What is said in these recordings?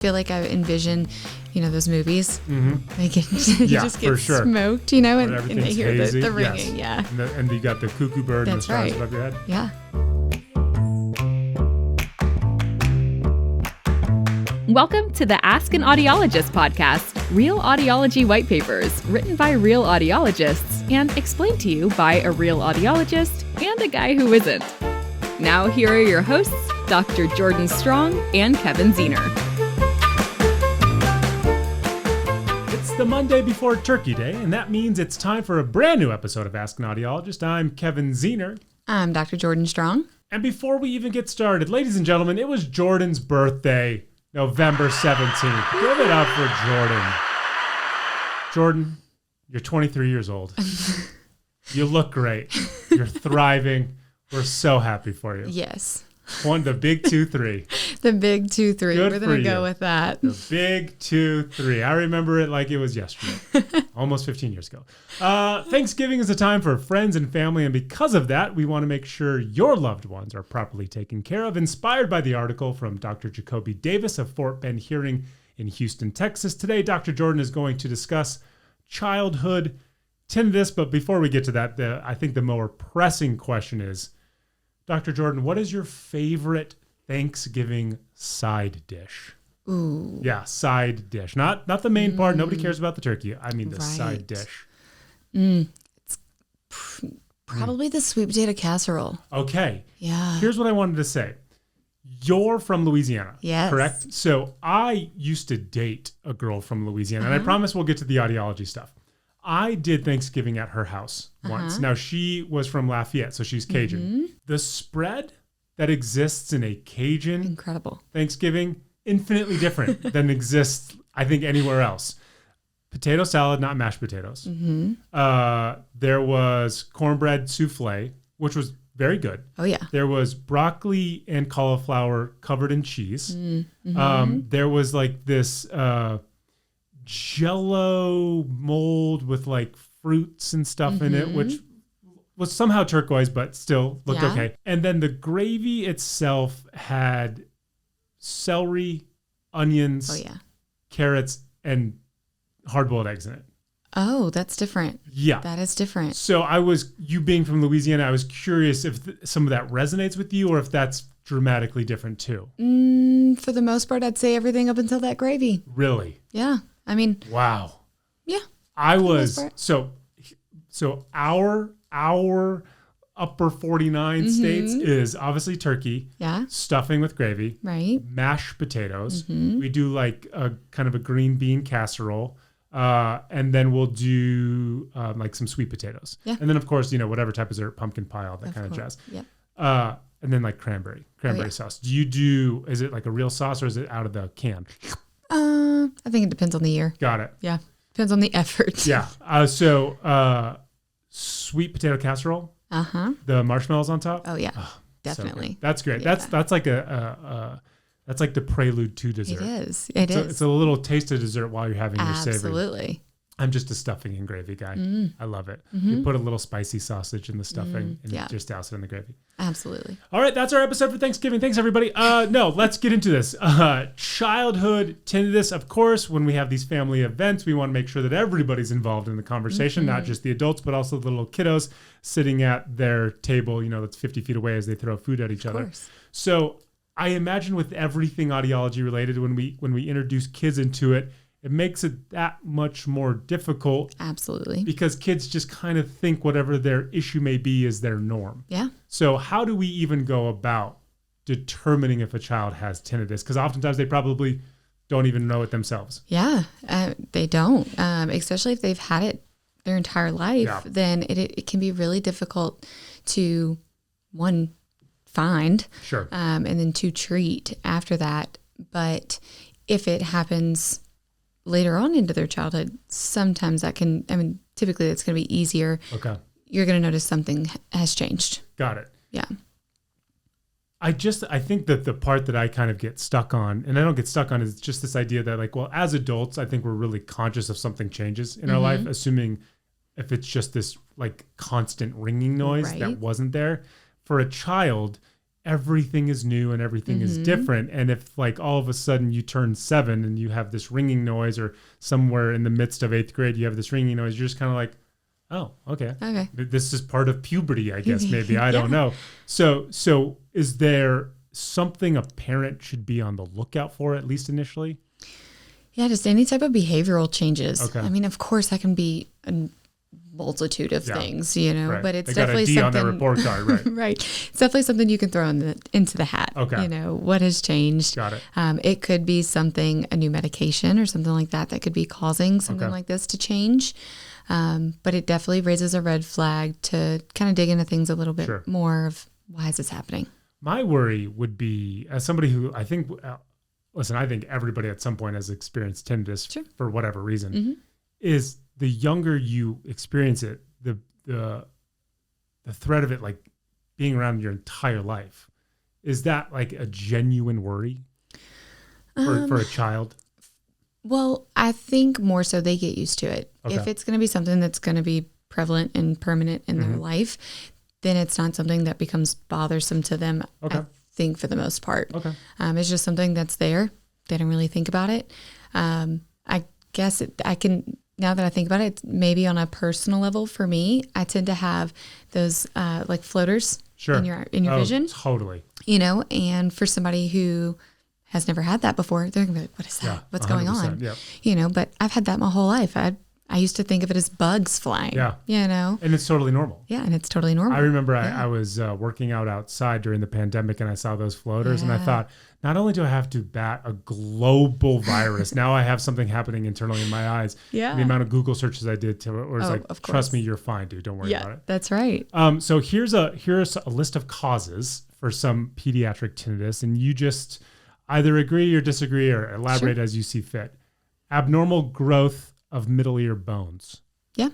Feel like I envision, those movies. Mm-hmm. They get, just get smoked, and they hear the ringing. Yes. Yeah. And you got the cuckoo bird and the stars above your head. Yeah. Welcome to the Ask an Audiologist podcast, real audiology white papers written by real audiologists and explained to you by a real audiologist and a guy who isn't. Now here are your hosts, Dr. Jordan Strong and Kevin Ziener. It's the Monday before Turkey Day, and that means it's time for a brand new episode of Ask an Audiologist. I'm Kevin Ziener. I'm Dr. Jordan Strong. And before we even get started, ladies and gentlemen, it was Jordan's birthday, November 17th. Give it up for Jordan. Jordan, you're 23 years old. You look great. You're thriving. We're so happy for you. Yes. The big 2-3. The big 2-3. Good We're going to go with that. The big 2-3. I remember it like it was yesterday. Almost 15 years ago. Thanksgiving is a time for friends and family, and because of that, we want to make sure your loved ones are properly taken care of. Inspired by the article from Dr. Jacoby Davis of Fort Bend Hearing in Houston, Texas. Today, Dr. Jordan is going to discuss childhood tinnitus, but before we get to that, I think the more pressing question is, Dr. Jordan, what is your favorite Thanksgiving side dish? Ooh. Yeah, side dish. Not the main part. Nobody cares about the turkey. I mean the side dish. It's probably the sweet potato casserole. Okay. Yeah. Here's what I wanted to say. You're from Louisiana, yes. Correct? So I used to date a girl from Louisiana, and I promise we'll get to the audiology stuff. I did Thanksgiving at her house once. Now, she was from Lafayette, so she's Cajun. The spread that exists in a Cajun incredible Thanksgiving, infinitely different than exists, I think, anywhere else. Potato salad, not mashed potatoes. There was cornbread souffle, which was very good. Oh, yeah. There was broccoli and cauliflower covered in cheese. There was like this Jello mold with like fruits and stuff in it, which was somehow turquoise, but still looked okay. And then the gravy itself had celery, onions, carrots, and hard-boiled eggs in it. Oh, that's different. Yeah. That is different. So you being from Louisiana, I was curious if some of that resonates with you or if that's dramatically different too. For the most part, I'd say everything up until that gravy. Really? Yeah. I mean. Wow. Yeah. I was, so our upper 49 states is obviously turkey. Yeah. Stuffing with gravy. Right. Mashed potatoes. We do like a kind of a green bean casserole. And then we'll do like some sweet potatoes. Yeah. And then of course, whatever type of dessert, pumpkin pie, all that kind of jazz. Yep. And then like cranberry sauce. Is it like a real sauce or is it out of the can? I think it depends on the year. Got it. Yeah. Depends on the effort. Yeah. Sweet potato casserole. The marshmallows on top. Oh yeah. Definitely. So that's great. Yeah. That's like that's like the prelude to dessert. It is. It's a little taste of dessert while you're having your savory. Absolutely. I'm just a stuffing and gravy guy. I love it. You put a little spicy sausage in the stuffing and you just douse it in the gravy. Absolutely. All right, that's our episode for Thanksgiving. Thanks, everybody. Let's get into this. Childhood tinnitus. Of course, when we have these family events, we want to make sure that everybody's involved in the conversation, not just the adults, but also the little kiddos sitting at their table, that's 50 feet away as they throw food at each other. Course. So I imagine with everything audiology related, when we introduce kids into it, it makes it that much more difficult. Absolutely. Because kids just kind of think whatever their issue may be is their norm. Yeah. So how do we even go about determining if a child has tinnitus? Because oftentimes they probably don't even know it themselves. Yeah, they don't. Especially if they've had it their entire life, then it can be really difficult to, one, find. Sure. And then to treat after that. But if it happens later on into their childhood, sometimes typically that's going to be easier. Okay. You're going to notice something has changed. Got it. Yeah. I think that the part that I kind of get stuck on, and I don't get stuck on, is just this idea that as adults, I think we're really conscious of something changes in our life, assuming if it's just this like constant ringing noise that wasn't there. For a child, everything is new and everything is different. And if like all of a sudden you turn 7 and you have this ringing noise, or somewhere in the midst of 8th grade, you have this ringing noise, you're just kind of like, oh, okay. This is part of puberty, I guess, maybe. I don't know. So is there something a parent should be on the lookout for, at least initially? Yeah, just any type of behavioral changes. Okay. I mean, of course, that can be a multitude of things, Right. but it's they definitely got a D something on their report card, right? right. It's definitely something you can throw into the hat. Okay. What has changed? Got it. It could be something, a new medication or something like that could be causing something like this to change. But it definitely raises a red flag to kind of dig into things a little bit more of why is this happening? My worry would be, as somebody who I think, I think everybody at some point has experienced tinnitus for whatever reason, is the younger you experience it, the threat of it like being around your entire life. Is that like a genuine worry for a child? Well, I think more so they get used to it. Okay. If it's going to be something that's going to be prevalent and permanent in their life, then it's not something that becomes bothersome to them, I think, for the most part. Okay. It's just something that's there. They don't really think about it. I guess I can, now that I think about it, maybe on a personal level for me, I tend to have those like floaters in your vision. Totally. And for somebody who has never had that before, they're gonna be like, what is that? Yeah, what's going on? Yeah. But I've had that my whole life. I used to think of it as bugs flying. Yeah. And it's totally normal. Yeah, and it's totally normal. I remember I was working out outside during the pandemic and I saw those floaters and I thought, not only do I have to bat a global virus, now I have something happening internally in my eyes. Yeah. The amount of Google searches I did to where it's like, trust me, you're fine, dude. Don't worry about it. That's right. So here's a list of causes for some pediatric tinnitus, and you just either agree or disagree or elaborate as you see fit. Abnormal growth of middle ear bones. Yeah.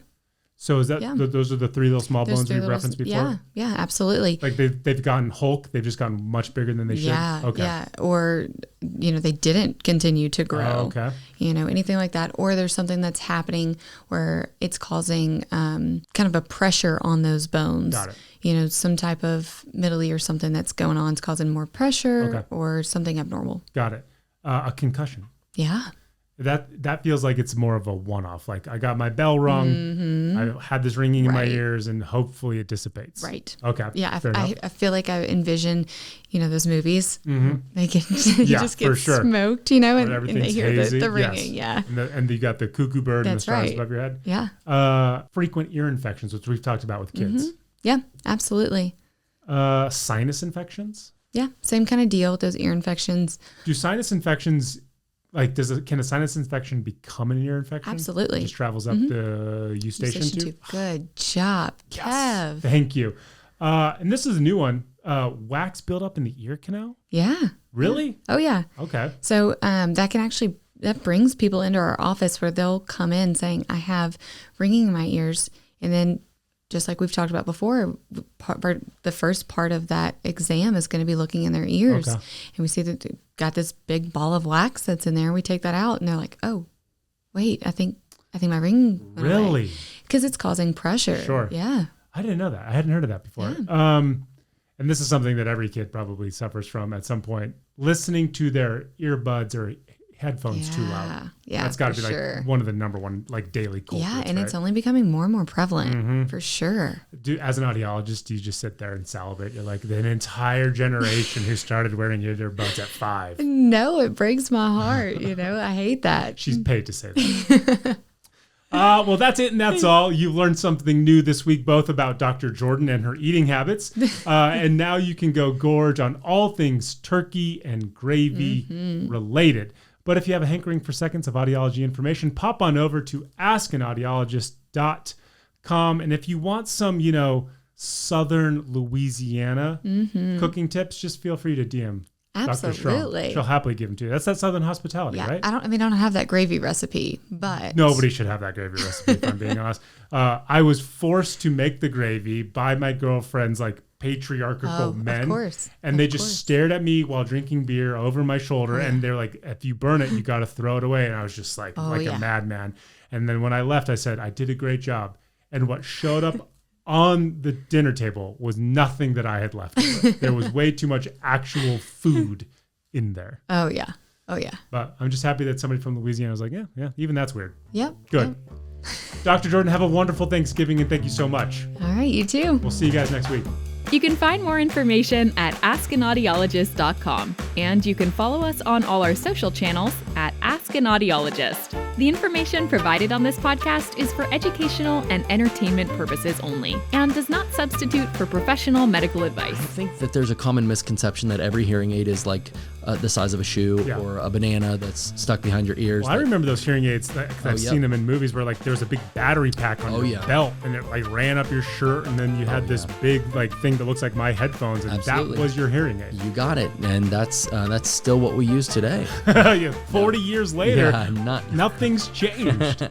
So is that those are the 3 little small bones we've referenced before? Yeah, absolutely. Like they've gotten Hulk, they've just gotten much bigger than they should. Yeah. Or they didn't continue to grow. Anything like that. Or there's something that's happening where it's causing kind of a pressure on those bones. Got it. Some type of middle ear, something that's going on is causing more pressure or something abnormal. Got it. A concussion. Yeah. That feels like it's more of a one-off. Like I got my bell rung, I had this ringing in my ears, and hopefully it dissipates. Right. Okay. Yeah, I feel like I envision, those movies. They get just get smoked, and they hear the ringing. Yes. Yeah. And you got the cuckoo bird and the stars above your head. Yeah. Frequent ear infections, which we've talked about with kids. Yeah, absolutely. Sinus infections. Yeah, same kind of deal with those ear infections. Do sinus infections? Like, can a sinus infection become an ear infection? Absolutely. It just travels up the eustachian tube? Good job, Kev. Yes. Thank you. And this is a new one. Wax buildup in the ear canal? Yeah. Really? Yeah. Oh, yeah. Okay. So that brings people into our office where they'll come in saying, I have ringing in my ears. And then just like we've talked about before, the first part of that exam is going to be looking in their ears. And we see that they've got this big ball of wax that's in there. We take that out and they're like, oh, wait, I think my ring went away. Because it's causing pressure. Sure. Yeah. I didn't know that. I hadn't heard of that before. Yeah. And this is something that every kid probably suffers from at some point. Listening to their earbuds or headphones too loud. Yeah, that's got to be like one of the number one like daily culprits. Yeah, and it's only becoming more and more prevalent for sure. As an audiologist, do you just sit there and salivate? You're like, an entire generation who started wearing earbuds at 5. No, it breaks my heart. I hate that. She's paid to say that. Well, that's it and that's all. You've learned something new this week, both about Dr. Jordan and her eating habits. And now you can go gorge on all things turkey and gravy related. But if you have a hankering for seconds of audiology information, pop on over to askanaudiologist.com. And if you want some, Southern Louisiana cooking tips, just feel free to DM Dr. Strong. She'll happily give them to you. That's that Southern hospitality, right? I don't have that gravy recipe, but nobody should have that gravy recipe, if I'm being honest. I was forced to make the gravy by my girlfriend's patriarchal men. Of course. And they just stared at me while drinking beer over my shoulder. And they're like, if you burn it, you got to throw it away. And I was just like a madman. And then when I left, I said, I did a great job. And what showed up on the dinner table was nothing that I had left. There was way too much actual food in there. Oh, yeah. Oh, yeah. But I'm just happy that somebody from Louisiana was like, yeah, even that's weird. Yep. Good. Yep. Dr. Jordan, have a wonderful Thanksgiving, and thank you so much. All right, you too. We'll see you guys next week. You can find more information at askanaudiologist.com, and you can follow us on all our social channels at Ask an Audiologist. The information provided on this podcast is for educational and entertainment purposes only, and does not substitute for professional medical advice. I think that there's a common misconception that every hearing aid is like the size of a shoe or a banana that's stuck behind your ears. Well, I remember those hearing aids that I've seen them in movies where like there was a big battery pack on your belt and it like ran up your shirt, and then you had this big like thing that looks like my headphones, and that was your hearing aid. You got it, and that's still what we use today. 40 years later, nothing's changed.